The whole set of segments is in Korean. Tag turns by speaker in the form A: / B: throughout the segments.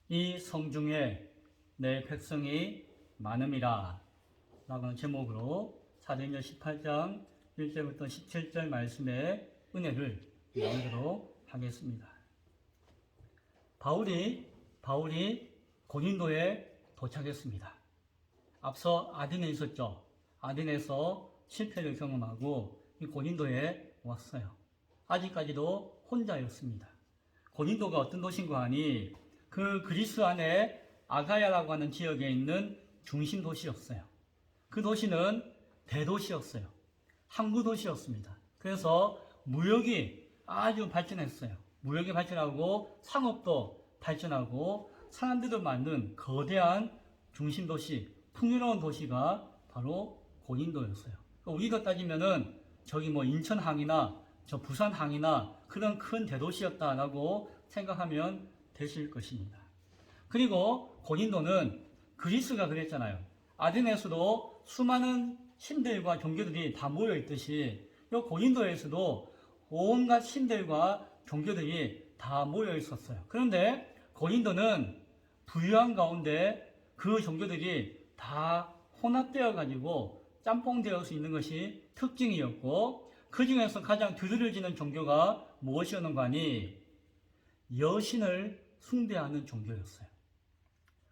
A: 이 성중에 내 백성이 많음이라 라는 제목으로 사도행전 18장 1절부터 17절 말씀의 은혜를 나누도록 하겠습니다. 바울이 고린도에 도착했습니다. 앞서 아덴에 있었죠. 아덴에서 실패를 경험하고 이 고린도에 왔어요. 아직까지도 혼자였습니다. 고린도가 어떤 도시인가 하니 그 그리스 안에 아가야라고 하는 지역에 있는 중심 도시였어요. 그 도시는 대도시였어요. 항구 도시였습니다. 그래서 무역이 아주 발전했어요. 무역이 발전하고 상업도 발전하고 사람들도 많은 거대한 중심 도시, 풍요로운 도시가 바로 고린도였어요. 우리가 따지면은 저기 뭐 인천항이나 저 부산항이나 그런 큰 대도시였다라고 생각하면 되실 것입니다. 그리고 고린도는 그리스가 그랬잖아요. 아덴에서도 수많은 신들과 종교들이 다 모여 있듯이 이 고린도에서도 온갖 신들과 종교들이 다 모여 있었어요. 그런데 고린도는 부유한 가운데 그 종교들이 다 혼합되어 가지고 짬뽕되어 서 있는 것이 특징이었고, 그 중에서 가장 두드러지는 종교가 무엇이었는가 하니 여신을 숭배하는 종교였어요.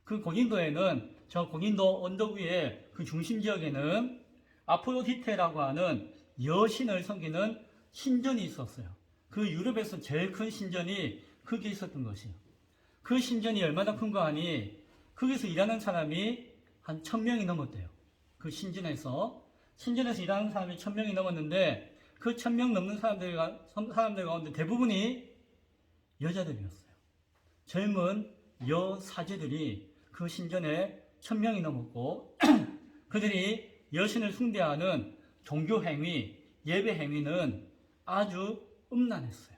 A: 그 고린도에는, 저 고린도 언덕 위에 그 중심 지역에는 아프로디테라고 하는 여신을 섬기는 신전이 있었어요. 그 유럽에서 제일 큰 신전이 거기에 있었던 것이에요. 그 신전이 얼마나 큰가 하니 거기서 일하는 사람이 한 1000명이 넘었대요. 그 신전에서 일하는 사람이 1000명이 넘었는데 그 1000명 넘는 사람들 가운데 대부분이 여자들이었어요. 젊은 여사제들이 그 신전에 1000명이 넘었고 그들이 여신을 숭배하는 종교 행위, 예배 행위는 아주 음란했어요.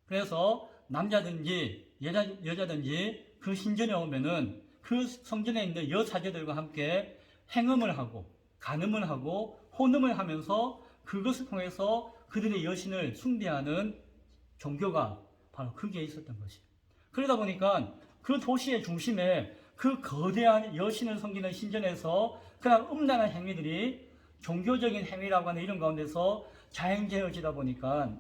A: 그래서 남자든지 여자든지 그 신전에 오면은 그 성전에 있는 여사제들과 함께 행음을 하고 간음을 하고 혼음을 하면서 그것을 통해서 그들의 여신을 숭배하는 종교가 바로 거기에 있었던 것이에요. 그러다 보니까 그 도시의 중심에 그 거대한 여신을 섬기는 신전에서 그냥 음란한 행위들이 종교적인 행위라고 하는 이런 가운데서 자행되어지다 보니까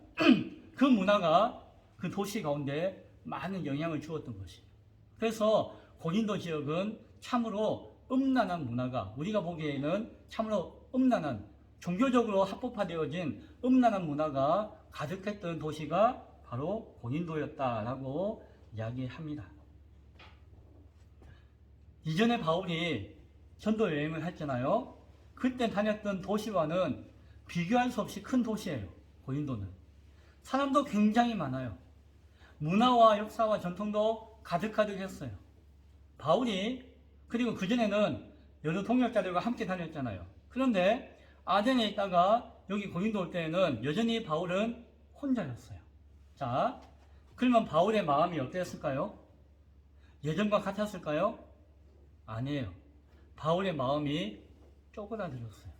A: 그 문화가 그 도시 가운데 많은 영향을 주었던 것이에요. 그래서 고린도 지역은 참으로 음란한 문화가, 우리가 보기에는 참으로 음란한, 종교적으로 합법화되어진 음란한 문화가 가득했던 도시가 바로 고린도였다라고 이야기합니다. 이전에 바울이 전도 여행을 했잖아요. 그때 다녔던 도시와는 비교할 수 없이 큰 도시예요. 고린도는. 사람도 굉장히 많아요. 문화와 역사와 전통도 가득가득했어요. 바울이 그리고 그전에는 여러 동역자들과 함께 다녔잖아요. 그런데 아덴에 있다가 여기 고린도 올 때에는 여전히 바울은 혼자였어요. 자, 그러면 바울의 마음이 어땠을까요? 예전과 같았을까요? 아니에요. 바울의 마음이 쪼그라들었어요.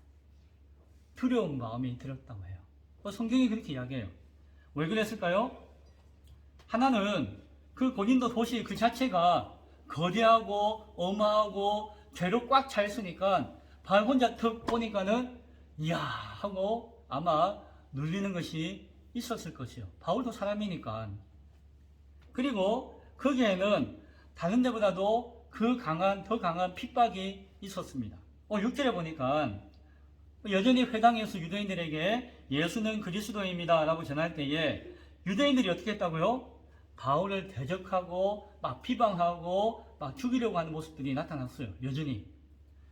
A: 두려운 마음이 들었다고 해요. 성경이 그렇게 이야기해요. 왜 그랬을까요? 하나는 그 고린도 도시 그 자체가 거대하고 어마하고 죄로 꽉 차 있으니까 바울 혼자 턱 보니까는 이야 하고 아마 눌리는 것이 있었을 것이요. 바울도 사람이니까. 그리고 거기에는 다른 데보다도 더 강한 핍박이 있었습니다. 6절에 보니까 여전히 회당에서 유대인들에게 예수는 그리스도입니다 라고 전할 때에 유대인들이 어떻게 했다고요? 바울을 대적하고 막 비방하고 막 죽이려고 하는 모습들이 나타났어요. 여전히.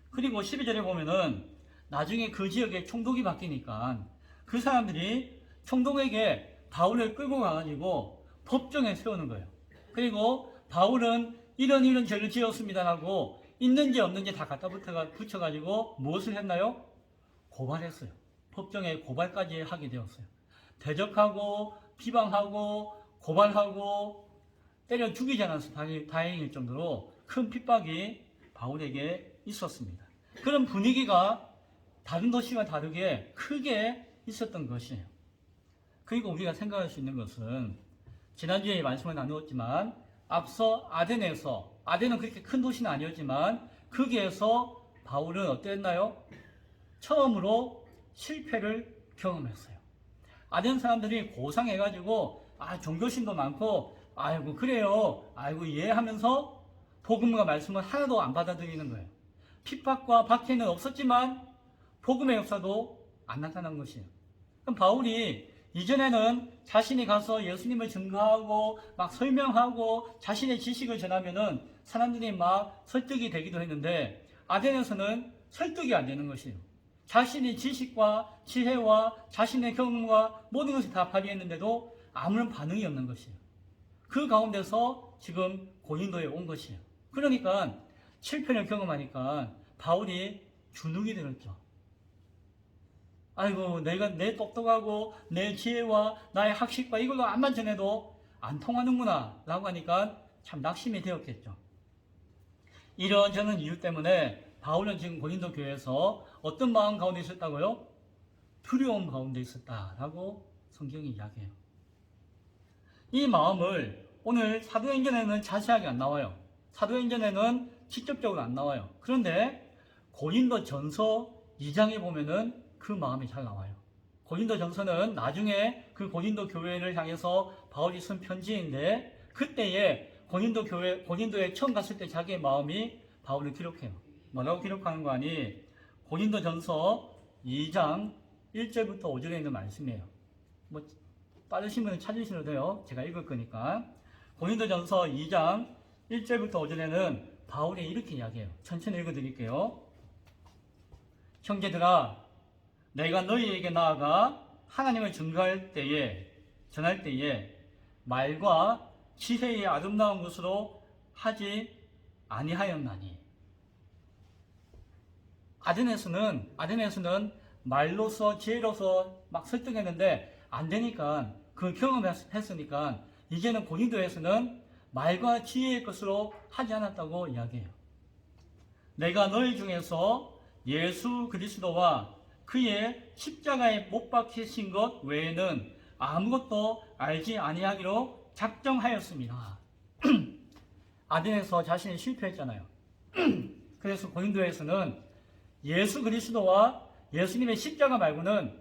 A: 그리고 12절에 보면은 나중에 그 지역에 총독이 바뀌니까 그 사람들이 총독에게 바울을 끌고 가가지고 법정에 세우는 거예요. 그리고 바울은 이런 죄를 지었습니다라고 있는지 없는지 다 갖다 붙여가지고 무엇을 했나요? 고발했어요. 법정에 고발까지 하게 되었어요. 대적하고 비방하고 고발하고 때려 죽이지 않아서 다행일 정도로 큰 핍박이 바울에게 있었습니다. 그런 분위기가 다른 도시와 다르게 크게 있었던 것이에요. 그리고 우리가 생각할 수 있는 것은 지난주에 말씀을 나누었지만 앞서 아덴은 그렇게 큰 도시는 아니었지만 거기에서 바울은 어땠나요? 처음으로 실패를 경험했어요. 아덴 사람들이 고상해가지고 종교심도 많고 아이고 그래요 아이고 이해하면서 복음과 말씀을 하나도 안 받아들이는 거예요. 핍박과 박해는 없었지만 복음의 역사도 안 나타난 것이에요. 그럼 바울이 이전에는 자신이 가서 예수님을 증거하고 막 설명하고 자신의 지식을 전하면은 사람들이 막 설득이 되기도 했는데 아덴에서는 설득이 안 되는 것이에요. 자신의 지식과 지혜와 자신의 경험과 모든 것을 다 발휘했는데도 아무런 반응이 없는 것이에요. 그 가운데서 지금 고린도에 온 것이에요. 그러니까 7편을 경험하니까 바울이 주눅이 들었죠. 아이고 내 똑똑하고 내 지혜와 나의 학식과 이걸로 암만 전해도 안 통하는구나 라고 하니까 참 낙심이 되었겠죠. 이런저런 이유 때문에 바울은 지금 고린도 교회에서 어떤 마음 가운데 있었다고요? 두려움 가운데 있었다라고 성경이 이야기해요. 이 마음을 오늘 사도행전에는 자세하게 안 나와요. 사도행전에는 직접적으로 안 나와요. 그런데 고린도 전서 2장에 보면은 그 마음이 잘 나와요. 고린도 전서는 나중에 그 고린도 교회를 향해서 바울이 쓴 편지인데 그때에 고린도에 처음 갔을 때 자기의 마음이 바울을 기록해요. 뭐라고 기록하는 거 아니? 고린도 전서 2장 1절부터 5절에 있는 말씀이에요. 뭐 빠르신 분은 찾으셔도 돼요. 제가 읽을 거니까. 고린도 전서 2장 1절부터 5절에는 바울이 이렇게 이야기해요. 천천히 읽어드릴게요. 형제들아, 내가 너희에게 나아가 하나님을 전할 때에 말과 지혜의 아름다운 것으로 하지 아니하였나니. 아덴에서는 말로서 지혜로서 막 설득했는데 안 되니까 그 경험했으니까 이제는 고린도에서는 말과 지혜의 것으로 하지 않았다고 이야기해요. 내가 너희 중에서 예수 그리스도와 그의 십자가에 못 박히신 것 외에는 아무것도 알지 아니하기로 작정하였습니다. 아덴에서 자신이 실패했잖아요. 그래서 고린도에서는 예수 그리스도와 예수님의 십자가 말고는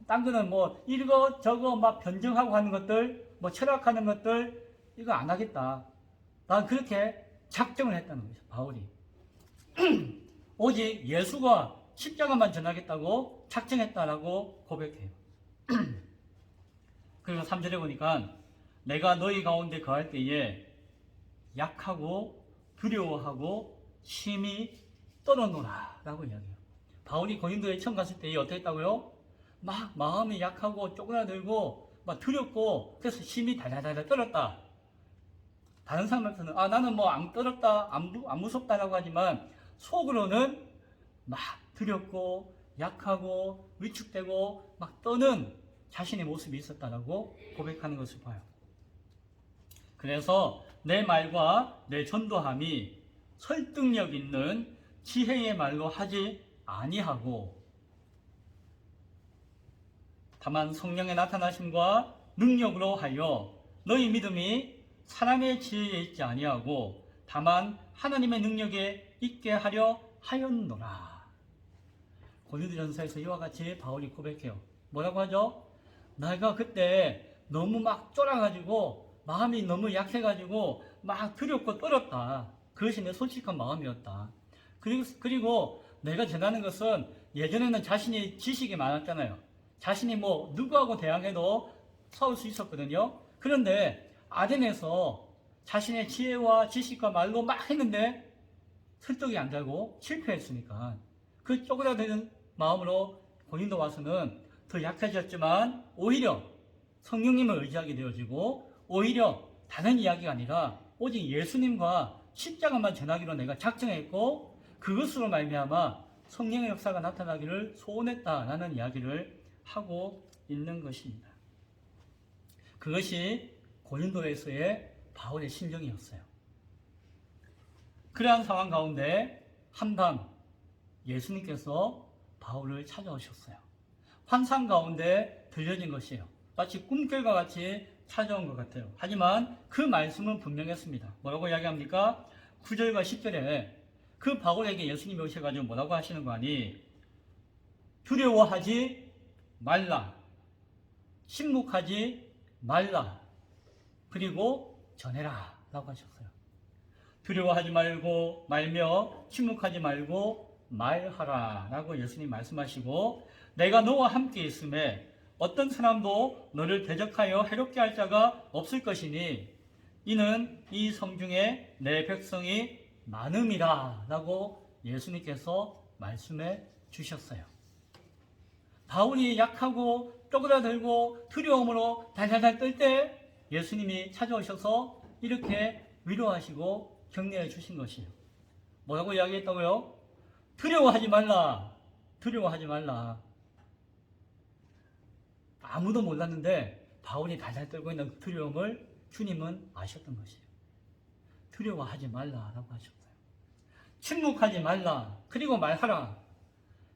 A: 딴 거는 뭐 이거 저거 막 변증하고 하는 것들, 뭐 철학하는 것들 이거 안 하겠다. 난 그렇게 작정을 했다는 거죠. 바울이. 오직 예수가 십자가만 전하겠다고 작정했다라고 고백해요. 그리고 3절에 보니까 내가 너희 가운데 거할 때에 약하고 두려워하고 심히 떨어노라 라고 이야기해요. 바울이 고린도에 처음 갔을 때 어떻게 했다고요? 막 마음이 약하고 쪼그라들고 막 두렵고 그래서 심히 달달달 떨었다. 다른 사람한테는 나는 뭐 안 떨었다 안 무섭다라고 하지만 속으로는 막 두렵고 약하고 위축되고 막 떠는 자신의 모습이 있었다라고 고백하는 것을 봐요. 그래서 내 말과 내 전도함이 설득력 있는 지혜의 말로 하지 아니하고 다만 성령의 나타나심과 능력으로 하여 너희 믿음이 사람의 지혜에 있지 아니하고 다만 하나님의 능력에 있게 하려 하였노라. 고린도전서에서 이와 같이 바울이 고백해요. 뭐라고 하죠? 내가 그때 너무 막 쫄아가지고 마음이 너무 약해가지고 막 두렵고 떨었다. 그것이 내 솔직한 마음이었다. 그리고 내가 전하는 것은 예전에는 자신이 지식이 많았잖아요. 자신이 뭐 누구하고 대항해도 싸울 수 있었거든요. 그런데 아덴에서 자신의 지혜와 지식과 말로 막 했는데 설득이 안 되고 실패했으니까 그 쪼그라드는 마음으로 고린도 와서는 더 약해졌지만 오히려 성령님을 의지하게 되어지고 오히려 다른 이야기가 아니라 오직 예수님과 십자가만 전하기로 내가 작정했고 그것으로 말미암아 성령의 역사가 나타나기를 소원했다라는 이야기를 하고 있는 것입니다. 그것이 고린도에서의 바울의 심정이었어요. 그러한 상황 가운데 한밤 예수님께서 바울을 찾아오셨어요. 환상 가운데 들려진 것이에요. 마치 꿈결과 같이 찾아온 것 같아요. 하지만 그 말씀은 분명했습니다. 뭐라고 이야기합니까? 9절과 10절에 그 바울에게 예수님이 오셔가지고 뭐라고 하시는 거 아니? 두려워하지 말라. 침묵하지 말라. 그리고 전해라. 라고 하셨어요. 두려워하지 말고 말며 침묵하지 말고 말하라. 라고 예수님 말씀하시고 내가 너와 함께 있음에 어떤 사람도 너를 대적하여 해롭게 할 자가 없을 것이니 이는 이 성중에 내 백성이 많음이라 라고 예수님께서 말씀해 주셨어요. 바울이 약하고 쪼그라들고 두려움으로 달달달 떨 때 예수님이 찾아오셔서 이렇게 위로하시고 격려해 주신 것이에요. 뭐라고 이야기했다고요? 두려워하지 말라. 두려워하지 말라. 아무도 몰랐는데 바울이 달달 떨고 있는 그 두려움을 주님은 아셨던 것이에요. 두려워하지 말라라고 하셨어요. 침묵하지 말라. 그리고 말하라.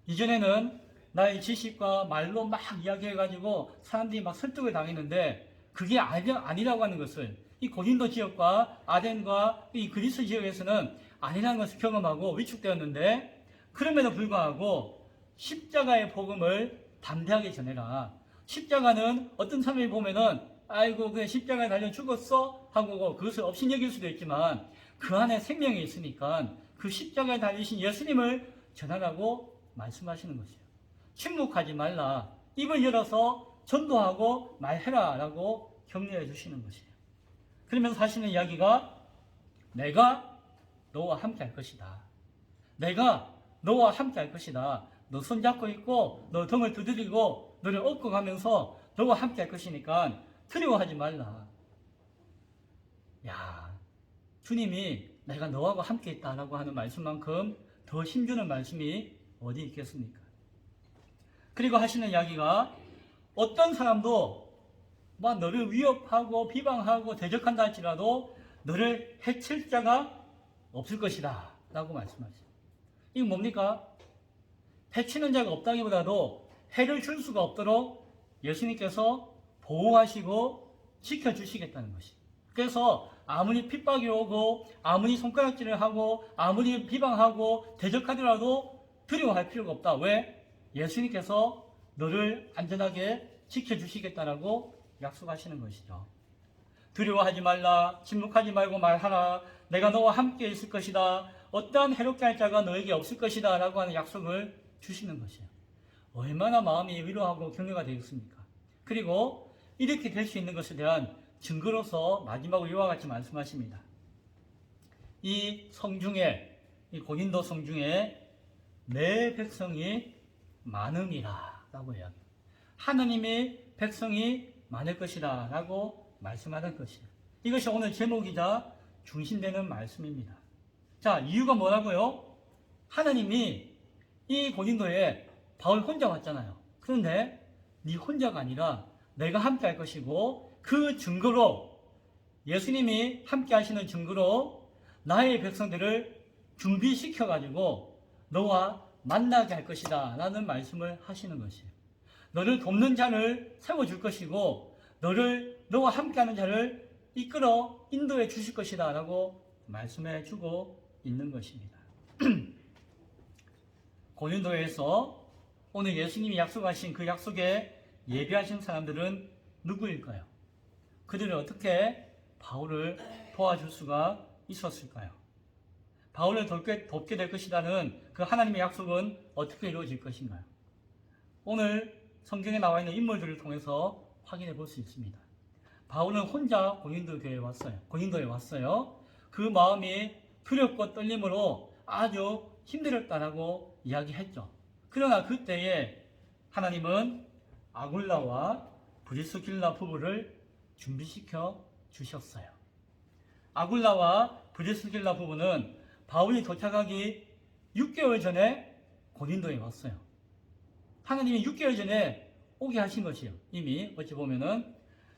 A: 이전에는 나의 지식과 말로 막 이야기해가지고 사람들이 막 설득을 당했는데 그게 아니라고 하는 것을 이 고린도 지역과 아덴과 이 그리스 지역에서는 아니라는 것을 경험하고 위축되었는데 그럼에도 불구하고 십자가의 복음을 담대하게 전해라. 십자가는 어떤 사람이 보면은 아이고 그냥 십자가에 달려 죽었어 하고 그것을 업신여길 수도 있지만 그 안에 생명이 있으니까 그 십자가에 달리신 예수님을 전하라고 말씀하시는 것이에요. 침묵하지 말라. 입을 열어서 전도하고 말해라 라고 격려해 주시는 것이에요. 그러면서 하시는 이야기가 내가 너와 함께 할 것이다. 내가 너와 함께 할 것이다. 너 손잡고 있고 너 등을 두드리고 너를 업고 가면서 너와 함께 할 것이니까 두려워하지 말라. 야, 주님이 내가 너하고 함께 있다라고 하는 말씀만큼 더 힘주는 말씀이 어디 있겠습니까? 그리고 하시는 이야기가 어떤 사람도 막 너를 위협하고 비방하고 대적한다 할지라도 너를 해칠 자가 없을 것이다 라고 말씀하시죠. 이게 뭡니까? 해치는 자가 없다기보다도 해를 줄 수가 없도록 예수님께서 보호하시고 지켜주시겠다는 것이. 그래서 아무리 핍박이 오고 아무리 손가락질을 하고 아무리 비방하고 대적하더라도 두려워할 필요가 없다. 왜? 예수님께서 너를 안전하게 지켜주시겠다라고 약속하시는 것이죠. 두려워하지 말라. 침묵하지 말고 말하라. 내가 너와 함께 있을 것이다. 어떠한 해롭게 할 자가 너에게 없을 것이다 라고 하는 약속을 주시는 것이에요. 얼마나 마음이 위로하고 격려가 되겠습니까? 그리고 이렇게 될 수 있는 것에 대한 증거로서 마지막으로 이와 같이 말씀하십니다. 이 성중에, 이 고린도 성중에 내 백성이 많음이라 라고 이야기합니다. 하나님의 백성이 많을 것이다 라고 말씀하는 것이에요. 이것이 오늘 제목이자 중심되는 말씀입니다. 자, 이유가 뭐라고요? 하나님이 이 고린도에 바울 혼자 왔잖아요. 그런데 네 혼자가 아니라 내가 함께 할 것이고 그 증거로 예수님이 함께 하시는 증거로 나의 백성들을 준비시켜가지고 너와 만나게 할 것이다 라는 말씀을 하시는 것이에요. 너를 돕는 자를 세워줄 것이고 너와 함께하는 자를 이끌어 인도해 주실 것이다 라고 말씀해 주고 있는 것입니다. 고린도에서 오늘 예수님이 약속하신 그 약속에 예비하신 사람들은 누구일까요? 그들은 어떻게 바울을 도와줄 수가 있었을까요? 바울을 돕게 될 것이라는 그 하나님의 약속은 어떻게 이루어질 것인가요? 오늘 성경에 나와 있는 인물들을 통해서 확인해 볼 수 있습니다. 바울은 혼자 고린도에 왔어요. 그 마음이 두렵고 떨림으로 아주 힘들었다라고 이야기했죠. 그러나 그때에 하나님은 아굴라와 브리스길라 부부를 준비시켜 주셨어요. 아굴라와 브리스길라 부부는 바울이 도착하기 6개월 전에 고린도에 왔어요. 하나님이 6개월 전에 오게 하신 것이에요. 이미 어찌 보면은.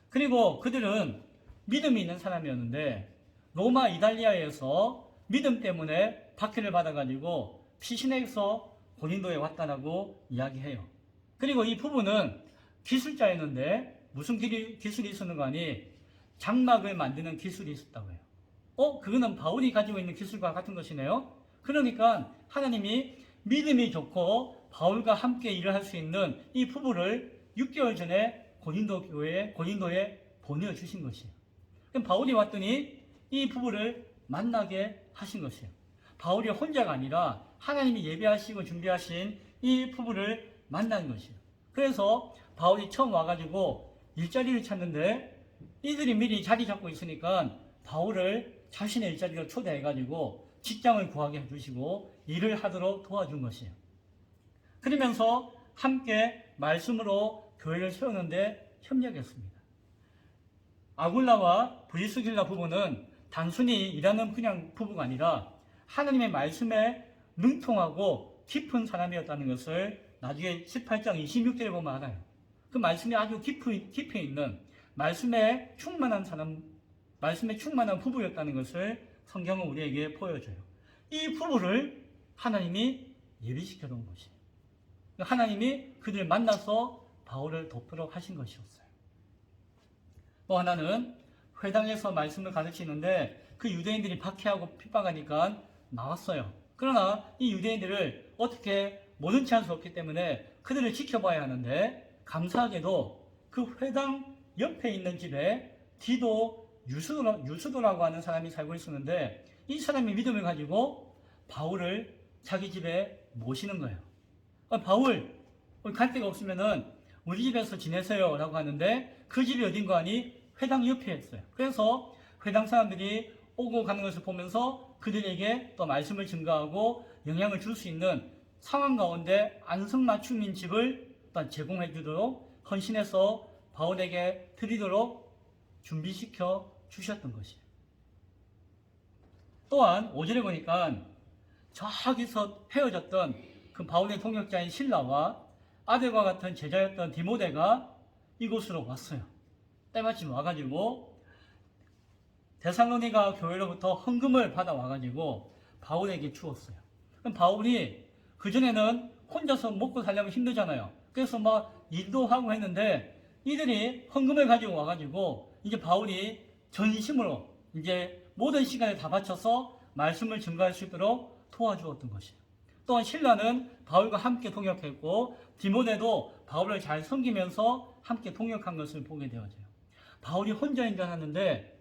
A: 그리고 그들은 믿음이 있는 사람이었는데 로마 이탈리아에서 믿음 때문에 박해를 받아가지고 피신해서 고린도에 왔다라고 이야기해요. 그리고 이 부부는 기술자였는데 무슨 기술이 있었는 거 아니? 장막을 만드는 기술이 있었다고 해요. 그거는 바울이 가지고 있는 기술과 같은 것이네요. 그러니까 하나님이 믿음이 좋고 바울과 함께 일을 할 수 있는 이 부부를 6개월 전에 고린도에 보내주신 것이에요. 그럼 바울이 왔더니 이 부부를 만나게 하신 것이에요. 바울이 혼자가 아니라 하나님이 예배하시고 준비하신 이 부부를 만난 것이에요. 그래서 바울이 처음 와가지고 일자리를 찾는데 이들이 미리 자리 잡고 있으니까 바울을 자신의 일자리로 초대해가지고 직장을 구하게 해주시고 일을 하도록 도와준 것이에요. 그러면서 함께 말씀으로 교회를 세우는데 협력했습니다. 아굴라와 브리스길라 부부는 단순히 일하는 그냥 부부가 아니라 하나님의 말씀에 능통하고 깊은 사람이었다는 것을 나중에 18장 26절에 보면 알아요. 그 말씀이 아주 깊이 있는 말씀에 충만한 부부였다는 것을 성경은 우리에게 보여줘요. 이 부부를 하나님이 예비시켜 놓은 것이에요. 하나님이 그들을 만나서 바울을 돕도록 하신 것이었어요. 또 하나는 회당에서 말씀을 가르치는데 그 유대인들이 박해하고 핍박하니까 나왔어요. 그러나 이 유대인들을 어떻게 모른 체 할 수 없기 때문에 그들을 지켜봐야 하는데 감사하게도 그 회당 옆에 있는 집에 디도 유수도라고 하는 사람이 살고 있었는데 이 사람이 믿음을 가지고 바울을 자기 집에 모시는 거예요. 바울, 갈 데가 없으면은 우리 집에서 지내세요 라고 하는데 그 집이 어딘가 하니 회당 옆에 있어요. 그래서 회당 사람들이 오고 가는 것을 보면서 그들에게 또 말씀을 증가하고 영향을 줄 수 있는 상황 가운데 안성맞춤인 집을 제공해 주도록 헌신해서 바울에게 드리도록 준비시켜 주셨던 것이에요. 또한 5절에 보니까 저기서 헤어졌던 그 바울의 동역자인 실라와 아들과 같은 제자였던 디모데가 이곳으로 왔어요. 때마침 와가지고 데살로니가 교회로부터 헌금을 받아와가지고 바울에게 주었어요. 그럼 바울이 그전에는 혼자서 먹고 살려면 힘들잖아요. 그래서 막 일도 하고 했는데 이들이 헌금을 가지고 와가지고 이제 바울이 전심으로 이제 모든 시간을 다 바쳐서 말씀을 증거할 수 있도록 도와주었던 것이에요. 또한 신라는 바울과 함께 동역했고 디모데도 바울을 잘 섬기면서 함께 동역한 것을 보게 되어져요. 바울이 혼자인 줄 알았는데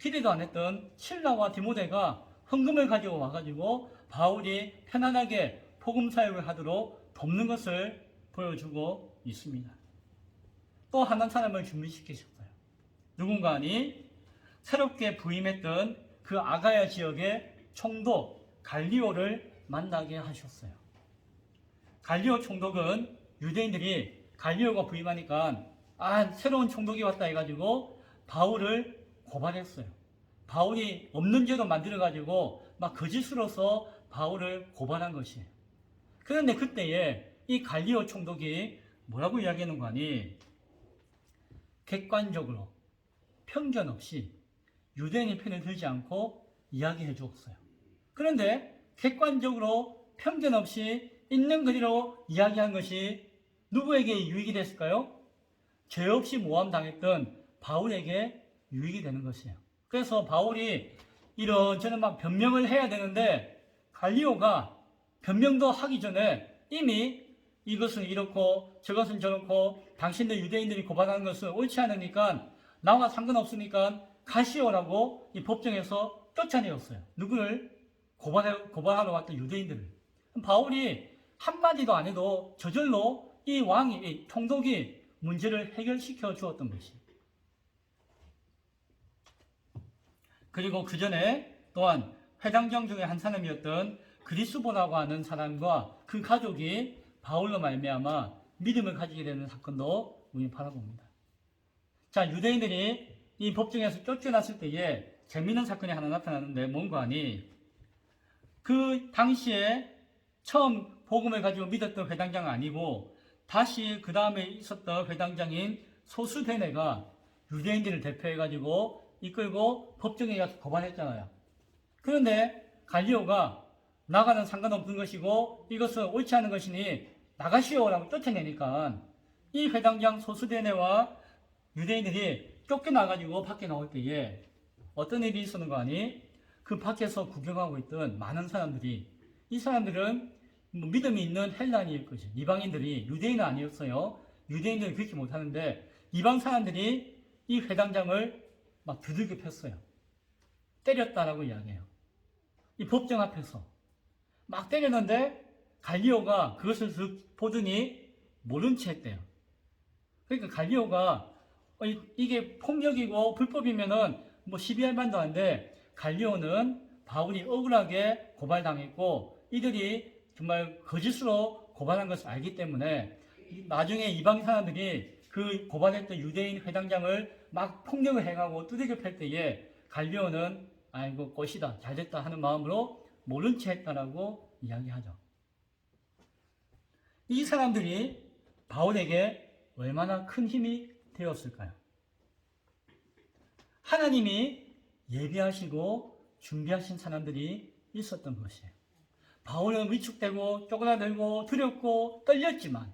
A: 기대도 안 했던 신라와 디모데가 헌금을 가지고 와가지고 바울이 편안하게 복음 사역을 하도록 돕는 것을 보여주고 있습니다. 또 한 사람을 준비시키셨어요. 누군가 하니 새롭게 부임했던 그 아가야 지역의 총독 갈리오를 만나게 하셨어요. 갈리오 총독은 유대인들이 갈리오가 부임하니까 새로운 총독이 왔다 해가지고 바울을 고발했어요. 바울이 없는 죄도 만들어가지고 막 거짓으로서 바울을 고발한 것이에요. 그런데 그때에 이 갈리오 총독이 뭐라고 이야기하는 거 아니? 객관적으로 편견 없이 유대인의 편을 들지 않고 이야기해 주었어요. 그런데 객관적으로 편견 없이 있는 그대로 이야기한 것이 누구에게 유익이 됐을까요? 죄 없이 모함당했던 바울에게 유익이 되는 것이에요. 그래서 바울이 이런저런 막 변명을 해야 되는데 갈리오가 변명도 하기 전에 이미 이것은 이렇고 저것은 저렇고 당신들 유대인들이 고발하는 것은 옳지 않으니까 나와 상관없으니까 가시오라고 이 법정에서 쫓아내었어요. 누구를? 고발하러 왔던 유대인들을. 바울이 한마디도 안 해도 저절로 이 총독이 문제를 해결시켜 주었던 것이. 그리고 그 전에 또한 회당장 중에 한 사람이었던 그리스보라고 하는 사람과 그 가족이 바울로 말미암아 믿음을 가지게 되는 사건도 우리 바라봅니다. 자, 유대인들이 이 법정에서 쫓겨났을 때에 재미있는 사건이 하나 나타나는데 뭔가 하니 그 당시에 처음 복음을 가지고 믿었던 회당장은 아니고 다시 그 다음에 있었던 회당장인 소수대네가 유대인들을 대표해가지고 이끌고 법정에 가서 고발했잖아요. 그런데 갈리오가 나가는 상관없는 것이고 이것은 옳지 않은 것이니 나가시오라고 쫓아내니까 이 회당장 소수대네와 유대인들이 쫓겨나가지고 밖에 나올 때에 어떤 일이 있었는 거 아니? 그 밖에서 구경하고 있던 많은 사람들이, 이 사람들은 믿음이 있는 헬라인일 것이죠. 이방인들이, 유대인은 아니었어요. 유대인들은 그렇게 못하는데 이방 사람들이 이 회당장을 막 두들겨 팼어요. 때렸다라고 이야기해요. 이 법정 앞에서 막 때렸는데 갈리오가 그것을 보더니 모른 채 했대요. 그러니까 갈리오가 이게 폭력이고 불법이면은 뭐 시비할 만도 한데, 갈리오는 바울이 억울하게 고발당했고 이들이 정말 거짓으로 고발한 것을 알기 때문에 나중에 이방 사람들이 그 고발했던 유대인 회당장을 막 폭력을 행하고 두들겨 팰 때에 갈리오는 아이고 꽃이다 잘됐다 하는 마음으로 모른 채 했다라고 이야기하죠. 이 사람들이 바울에게 얼마나 큰 힘이 되었을까요? 하나님이 예비하시고 준비하신 사람들이 있었던 것이에요. 바울은 위축되고 쪼그라들고 두렵고 떨렸지만,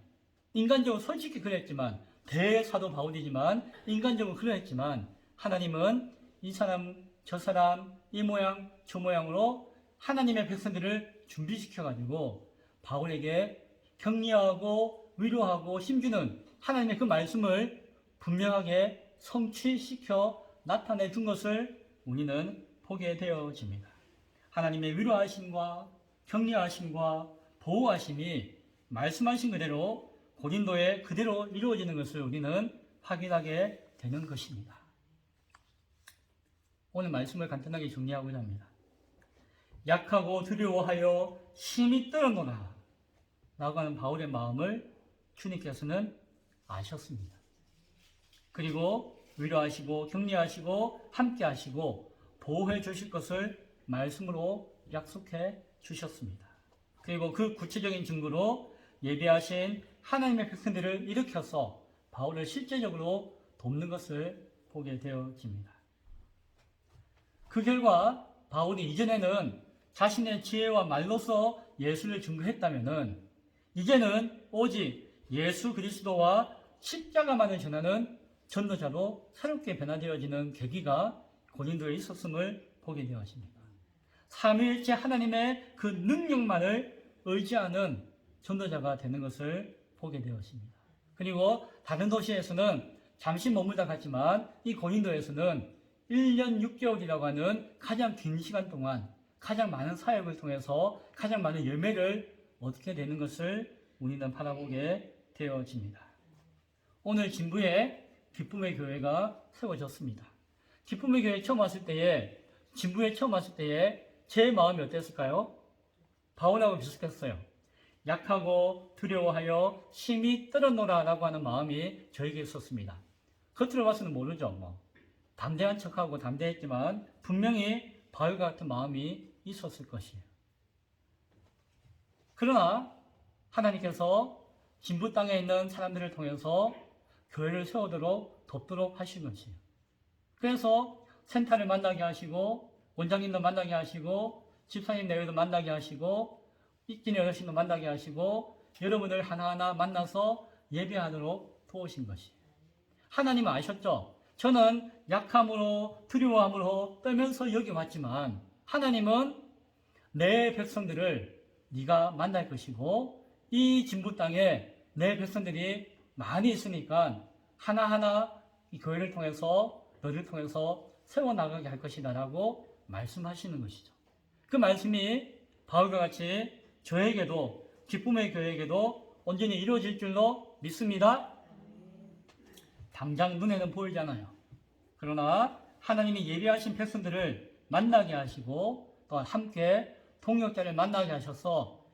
A: 인간적으로 솔직히 그랬지만, 대사도 바울이지만 인간적으로 그랬지만, 하나님은 이 사람 저 사람 이 모양 저 모양으로 하나님의 백성들을 준비시켜가지고 바울에게 격려하고 위로하고 힘주는 하나님의 그 말씀을 분명하게 성취시켜 나타내 준 것을 우리는 보게 되어집니다. 하나님의 위로하심과 격려하심과 보호하심이 말씀하신 그대로 고린도에 그대로 이루어지는 것을 우리는 확인하게 되는 것입니다. 오늘 말씀을 간단하게 정리하고자 합니다. 약하고 두려워하여 심히 떨어노라 라고 하는 바울의 마음을 주님께서는 아셨습니다. 그리고 위로하시고 격려하시고 함께하시고 보호해 주실 것을 말씀으로 약속해 주셨습니다. 그리고 그 구체적인 증거로 예비하신 하나님의 백성들을 일으켜서 바울을 실제적으로 돕는 것을 보게 되어집니다. 그 결과 바울이 이전에는 자신의 지혜와 말로서 예수를 증거했다면은 이제는 오직 예수 그리스도와 십자가만을 전하는 전도자로 새롭게 변화되어지는 계기가 고린도에 있었음을 보게 되었습니다. 삼위일체 하나님의 그 능력만을 의지하는 전도자가 되는 것을 보게 되었습니다. 그리고 다른 도시에서는 잠시 머물다 갔지만 이 고린도에서는 1년 6개월이라고 하는 가장 긴 시간 동안 가장 많은 사역을 통해서 가장 많은 열매를 얻게 되는 것을 우리는 바라보게 되어집니다. 오늘 진부에 기쁨의 교회가 세워졌습니다. 기쁨의 교회 처음 왔을 때에, 진부에 처음 왔을 때에 제 마음이 어땠을까요? 바울하고 비슷했어요. 약하고 두려워하여 심히 떨어노라 라고 하는 마음이 저에게 있었습니다. 겉으로 봐서는 모르죠. 담대한 척하고 담대했지만 분명히 바울과 같은 마음이 있었을 것이에요. 그러나 하나님께서 진부 땅에 있는 사람들을 통해서 교회를 세우도록 돕도록 하신 것이에요. 그래서 센터를 만나게 하시고 원장님도 만나게 하시고 집사님 내외도 만나게 하시고 익진의 어르신도 만나게 하시고 여러분을 하나하나 만나서 예배하도록 도우신 것이에요. 하나님은 아셨죠? 저는 약함으로 두려워함으로 떨면서 여기 왔지만 하나님은 내 백성들을 네가 만날 것이고 이 진부 땅에 내 백성들이 많이 있으니까 하나하나 이 교회를 통해서 너를 통해서 세워나가게 할 것이다 라고 말씀하시는 것이죠. 그 말씀이 바울과 같이 저에게도 기쁨의 교회에게도 온전히 이루어질 줄로 믿습니다. 당장 눈에는 보이잖아요. 그러나 하나님이 예비하신 백성들을 만나게 하시고 또 함께 동역자를 만나게 하셔서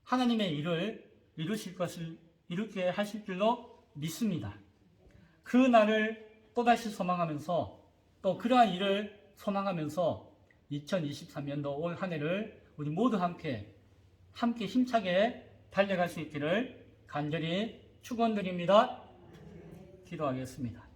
A: 하나님의 일을 이루실 것을 이루게 하실 줄로 믿습니다. 그 날을 또다시 소망하면서 또 그러한 일을 소망하면서 2023년도 올 한 해를 우리 모두 함께 힘차게 달려갈 수 있기를 간절히 축원드립니다. 기도하겠습니다.